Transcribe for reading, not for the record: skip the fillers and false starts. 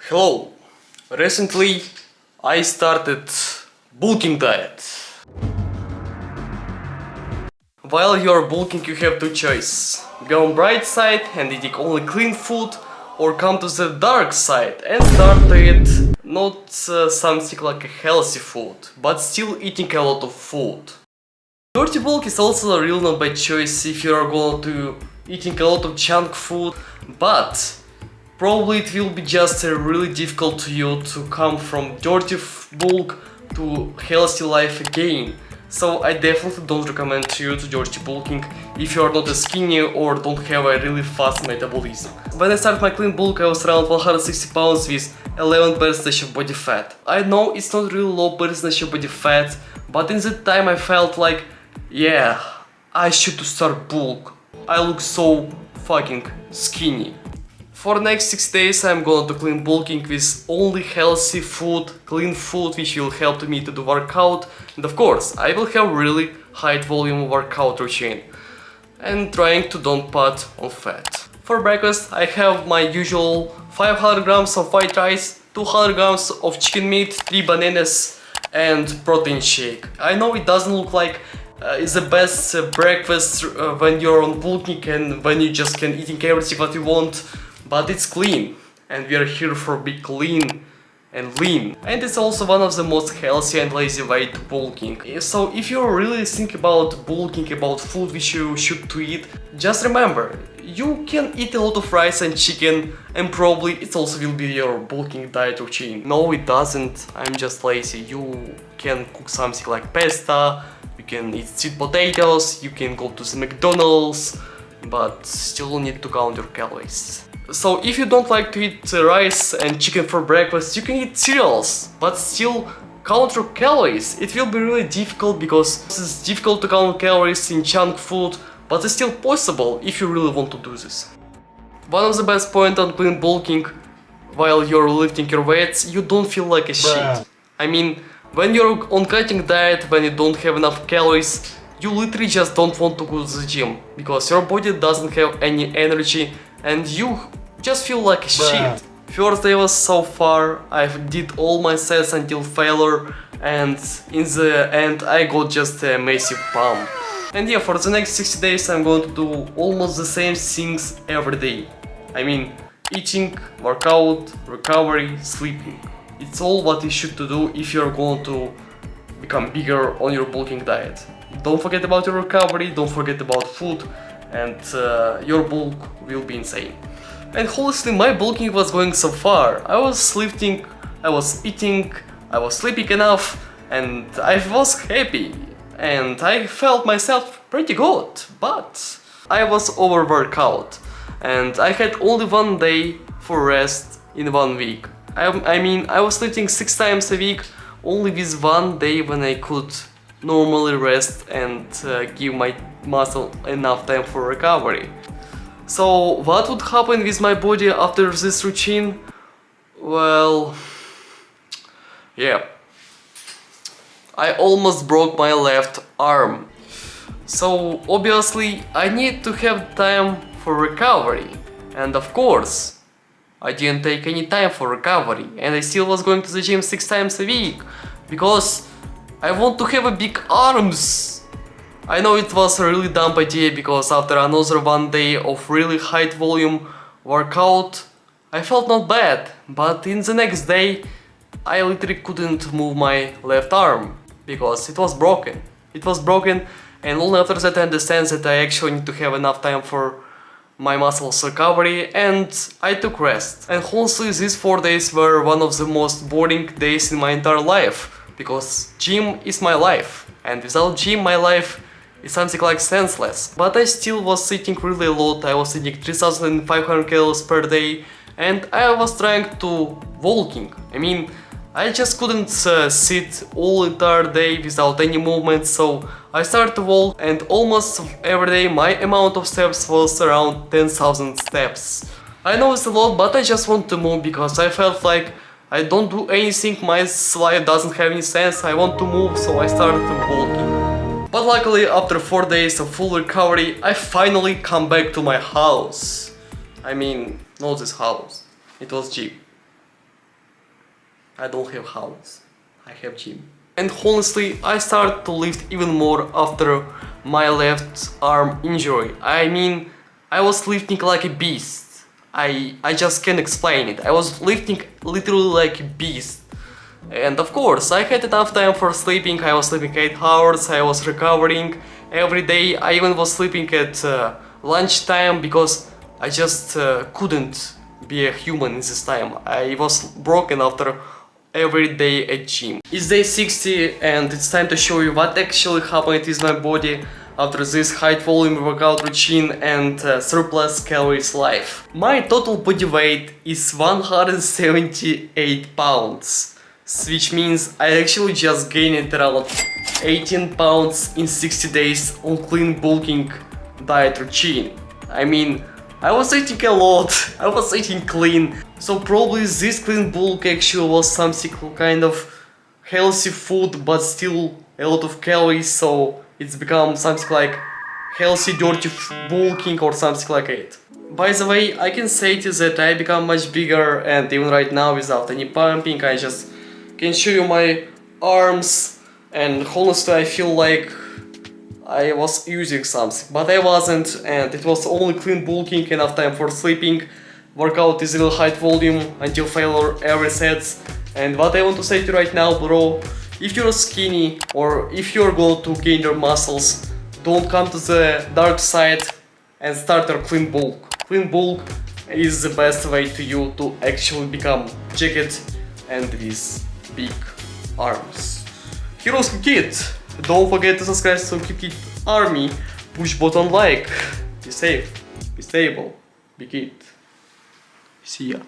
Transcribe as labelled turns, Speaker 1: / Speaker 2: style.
Speaker 1: Hello! Recently I started bulking diet. While you're bulking you have two choices. Go on bright side and eating only clean food, or come to the dark side and start to eat not something like a healthy food, but still eating a lot of food. Dirty bulk is also a real not bad choice if you are going to eating a lot of junk food, but probably it will be just really difficult to you to come from dirty bulk to healthy life again. So I definitely don't recommend to you to dirty bulking if you are not skinny or don't have a really fast metabolism. When I started my clean bulk I was around 160 pounds with 11% of body fat. I know it's not really low percentage of body fat, but in that time I felt like, yeah, I should start bulk. I look so fucking skinny. For the next 6 days I'm going to clean bulking with only healthy food, clean food, which will help me to do workout, and of course I will have really high volume workout routine and trying to don't put on fat. For breakfast I have my usual 500 grams of white rice, 200 grams of chicken meat, 3 bananas and protein shake. I know it doesn't look like it's the best breakfast when you're on bulking and when you just can eating everything what you want, but it's clean and we are here for be clean and lean, and it's also one of the most healthy and lazy way to bulking. So if you really think about bulking, about food which you should to eat, just remember you can eat a lot of rice and chicken and probably it also will be your bulking diet routine. No, it doesn't, I'm just lazy. You can cook something like pasta, you can eat sweet potatoes, you can go to the McDonald's, but still need to count your calories. So if you don't like to eat rice and chicken for breakfast, you can eat cereals, but still count your calories. It will be really difficult because it's difficult to count calories in junk food, but it's still possible if you really want to do this. One of the best points on clean bulking while you're lifting your weights, you don't feel like a shit. I mean, when you're on cutting diet, when you don't have enough calories, you literally just don't want to go to the gym because your body doesn't have any energy and you just feel like a shit. First day was so far, I did all my sets until failure, and in the end I got just a massive pump. And yeah, for the next 60 days I'm going to do almost the same things every day. I mean, eating, workout, recovery, sleeping. It's all what you should to do if you're going to become bigger on your bulking diet. Don't forget about your recovery, don't forget about food, and your bulk will be insane. And honestly, my bulking was going so far. I was lifting, I was eating, I was sleeping enough, and I was happy. And I felt myself pretty good, but I was overworked out. And I had only 1 day for rest in 1 week. I mean, I was lifting 6 times a week, only with 1 day when I could normally rest and give my muscle enough time for recovery. So what would happen with my body after this routine? Well, yeah, I almost broke my left arm. So obviously I need to have time for recovery, and of course I didn't take any time for recovery and I still was going to the gym 6 times a week because I want to have a big arms. I know it was a really dumb idea because after another 1 day of really high volume workout I felt not bad, but in the next day I literally couldn't move my left arm because it was broken. It was broken, and only after that I understand that I actually need to have enough time for my muscles recovery, and I took rest. And honestly these 4 days were one of the most boring days in my entire life because gym is my life, and without gym my life is something like senseless. But I still was eating really a lot. I was eating 3500 calories per day and I was trying to walking. I mean, I just couldn't sit all entire day without any movement, so I started to walk, and almost every day my amount of steps was around 10,000 steps. I know it's a lot, but I just want to move because I felt like I don't do anything, my life doesn't have any sense, I want to move, so I started walking. But luckily, after 4 days of full recovery, I finally come back to my house. I mean, not this house, it was gym. I don't have house, I have gym. And honestly, I started to lift even more after my left arm injury. I mean, I was lifting like a beast. I just can't explain it. I was lifting literally like a beast. And of course, I had enough time for sleeping. I was sleeping 8 hours, I was recovering every day. I even was sleeping at lunchtime because I just couldn't be a human in this time. I was broken after every day at gym. It's day 60 and it's time to show you what actually happened with my body after this high volume workout routine and surplus calories life. My total body weight is 178 pounds, which means I actually just gained around 18 pounds in 60 days on clean bulking diet routine. I mean, I was eating a lot, I was eating clean, so probably this clean bulk actually was something kind of healthy food but still a lot of calories, so it's become something like healthy dirty bulking or something like it. By the way, I can say to you that I become much bigger, and even right now without any pumping I just can show you my arms, and honestly I feel like I was using something, but I wasn't, and it was only clean bulking, enough time for sleeping. Workout is real high volume until failure every sets. And what I want to say to you right now, bro, if you're skinny or if you're going to gain your muscles, don't come to the dark side and start your clean bulk. Clean bulk is the best way to you to actually become jacket and with big arms. Heroes Kid! Don't forget to subscribe to Kid Army, push button like, be safe, be stable, be kid. See ya.